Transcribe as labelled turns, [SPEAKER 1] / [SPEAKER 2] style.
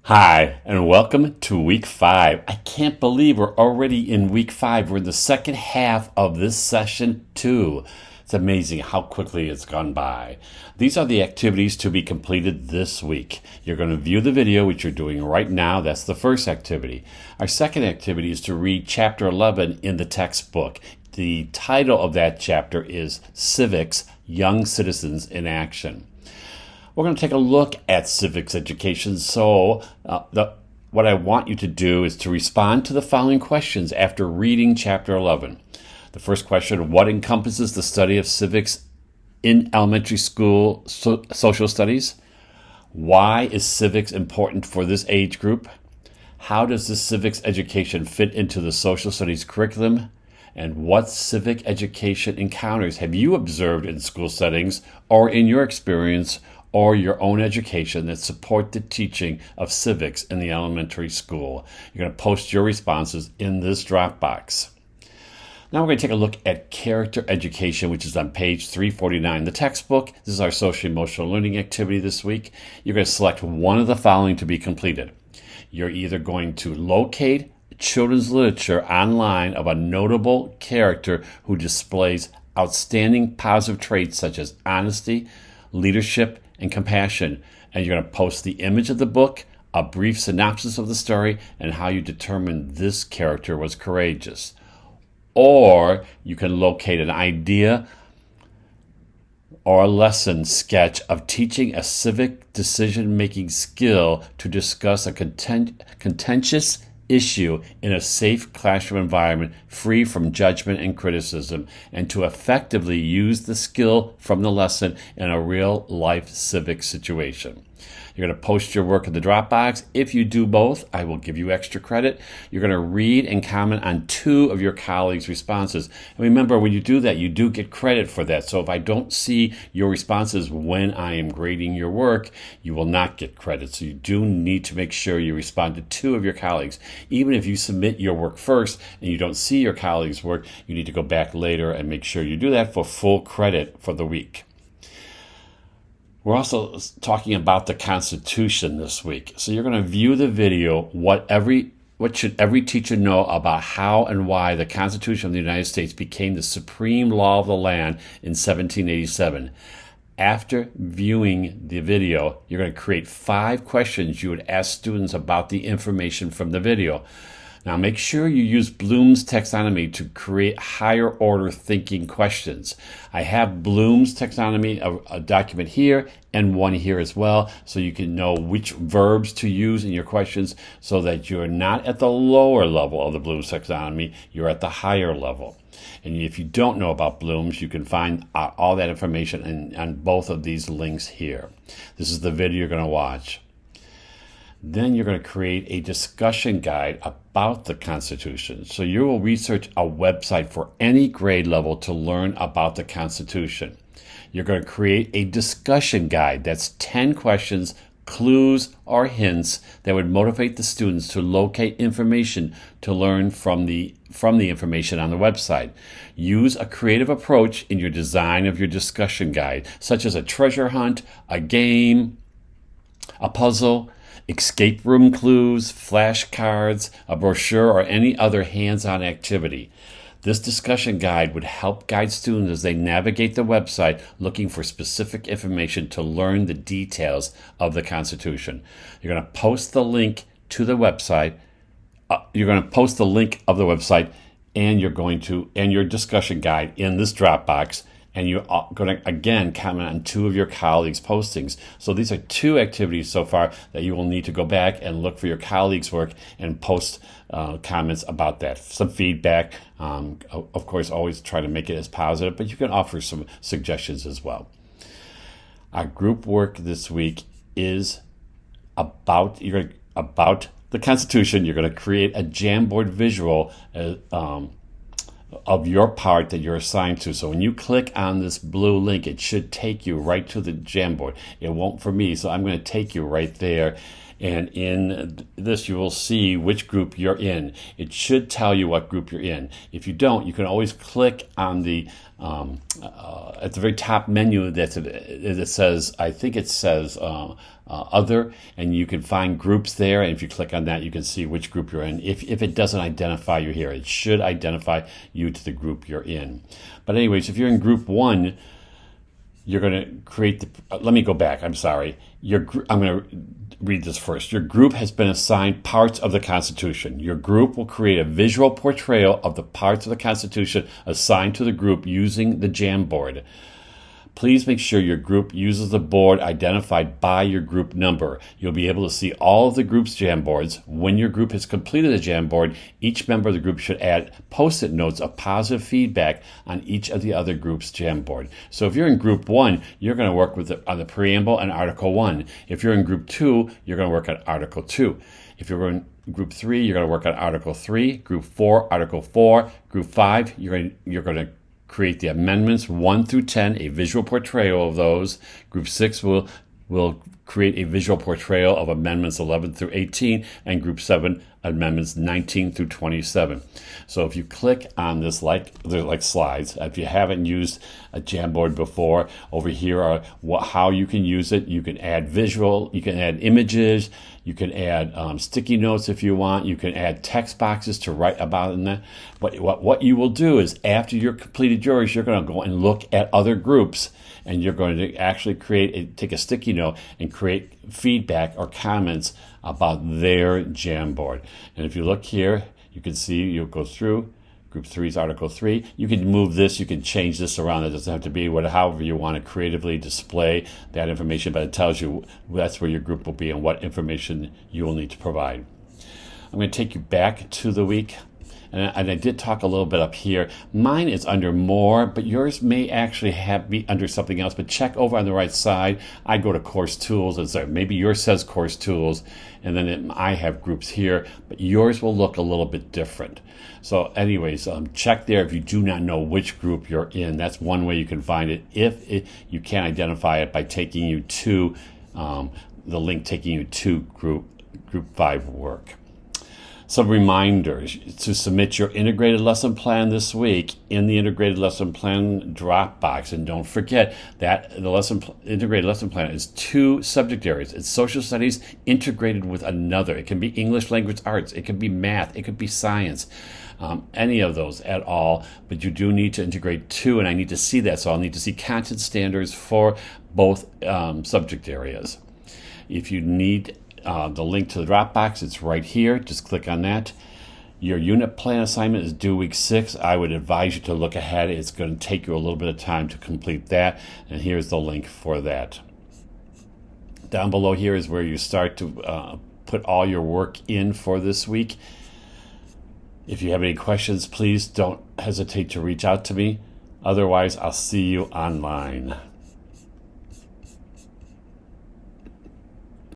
[SPEAKER 1] Hi, and welcome to week 5. I can't believe we're already in week 5. We're in the second half of this session 2. It's amazing how quickly it's gone by. These are the activities to be completed this week. You're going to view the video, which you're doing right now. That's the first activity. Our second activity is to read chapter 11 in the textbook. The title of that chapter is Civics, Young Citizens in Action. We're going to take a look at civics education. So what I want you to do is to respond to the following questions after reading chapter 11. The first question, what encompasses the study of civics in elementary school social studies? Why is civics important for this age group? How does this civics education fit into the social studies curriculum? And what civic education encounters have you observed in school settings or in your experience or your own education that support the teaching of civics in the elementary school? You're going to post your responses in this Dropbox. Now we're going to take a look at character education, which is on page 349. The textbook, this is our social emotional learning activity this week. You're going to select one of the following to be completed. You're either going to locate children's literature online of a notable character who displays outstanding positive traits such as honesty, leadership, and compassion, and you're going to post the image of the book, a brief synopsis of the story, and how you determined this character was courageous. Or you can locate an idea or a lesson sketch of teaching a civic decision-making skill to discuss a contentious issue in a safe classroom environment free from judgment and criticism, and to effectively use the skill from the lesson in a real-life civic situation. You're going to post your work in the Dropbox. If you do both, I will give you extra credit. You're going to read and comment on 2 of your colleagues' responses. And remember, when you do that, you do get credit for that. So if I don't see your responses when I am grading your work, you will not get credit. So you do need to make sure you respond to 2 of your colleagues. Even if you submit your work first and you don't see your colleagues' work, you need to go back later and make sure you do that for full credit for the week. We're also talking about the Constitution this week. So you're going to view the video, what should every teacher know about how and why the Constitution of the United States became the supreme law of the land in 1787. After viewing the video, you're going to create 5 questions you would ask students about the information from the video. Now, make sure you use Bloom's taxonomy to create higher order thinking questions. I have Bloom's taxonomy, a document here and one here as well, so you can know which verbs to use in your questions so that you're not at the lower level of the Bloom's taxonomy, you're at the higher level. And if you don't know about Bloom's, you can find all that information on both of these links here. This is the video you're going to watch. Then you're going to create a discussion guide about the Constitution. So you will research a website for any grade level to learn about the Constitution. You're going to create a discussion guide. That's 10 questions, clues, or hints that would motivate the students to locate information to learn from the information on the website. Use a creative approach in your design of your discussion guide, such as a treasure hunt, a game, a puzzle, escape room clues, flashcards, a brochure, or any other hands-on activity. This discussion guide would help guide students as they navigate the website looking for specific information to learn the details of the Constitution. You're going to post the link to the website. You're going to post the link of the website and your discussion guide in this Dropbox. And you're going to, again, comment on 2 of your colleagues' postings. So these are 2 activities so far that you will need to go back and look for your colleagues' work and post comments about that. Some feedback. Of course, always try to make it as positive, but you can offer some suggestions as well. Our group work this week is about the Constitution. You're going to create a Jamboard visual of your part that you're assigned to. So when you click on this blue link, it should take you right to the Jamboard. It won't for me, so I'm going to take you right there. And in this, you will see which group you're in. It should tell you what group you're in. If you don't, you can always click on the at the very top menu that says, I think it says other, and you can find groups there. And if you click on that, you can see which group you're in. If it doesn't identify you here, it should identify you to the group you're in. But anyways, if you're in group 1, you're going to create the, let me go back, I'm sorry. I'm going to read this first. Your group has been assigned parts of the Constitution. Your group will create a visual portrayal of the parts of the Constitution assigned to the group using the Jamboard. Please make sure your group uses the board identified by your group number. You'll be able to see all of the group's Jamboards. When your group has completed a Jamboard, each member of the group should add Post-it notes of positive feedback on each of the other group's Jamboard. So if you're in group 1, you're going to work on the preamble and Article 1. If you're in group 2, you're going to work on Article 2. If you're in group 3, you're going to work on Article 3. Group 4, Article 4. Group 5, you're going to create the amendments 1 through 10, a visual portrayal of those. Group 6 will create a visual portrayal of amendments 11 through 18, and group 7, amendments 19 through 27. So if you click on this, they're like slides. If you haven't used a Jamboard before, over here are how you can use it. You can add visual, you can add images, you can add sticky notes if you want. You can add text boxes to write about in that. But what you will do is after you're completed yours, you're going to go and look at other groups, and you're going to actually take a sticky note and create feedback or comments about their Jamboard. And if you look here, you can see you'll go through. Group 3 is Article 3. You can move this, you can change this around. It doesn't have to be however you want to creatively display that information, but it tells you that's where your group will be and what information you will need to provide. I'm going to take you back to the week. And I did talk a little bit up here. Mine is under more, but yours may actually be under something else. But check over on the right side. I go to Course Tools, and so maybe yours says Course Tools, and then I have groups here, but yours will look a little bit different. So anyways, check there if you do not know which group you're in. That's one way you can find it. If you can't identify it by taking you to the link taking you to Group 5 work. Some reminders to submit your integrated lesson plan this week in the integrated lesson plan Dropbox. And don't forget that the integrated lesson plan is 2 subject areas. It's social studies integrated with another. It can be English language arts. It can be math. It could be science. Any of those at all. But you do need to integrate 2, and I need to see that. So I'll need to see content standards for both subject areas. If you need the link to the Dropbox, it's right here. Just click on that. Your unit plan assignment is due week 6. I would advise you to look ahead. It's going to take you a little bit of time to complete that, and here's the link for that. Down below here is where you start to put all your work in for this week. If you have any questions, please don't hesitate to reach out to me. Otherwise, I'll see you online.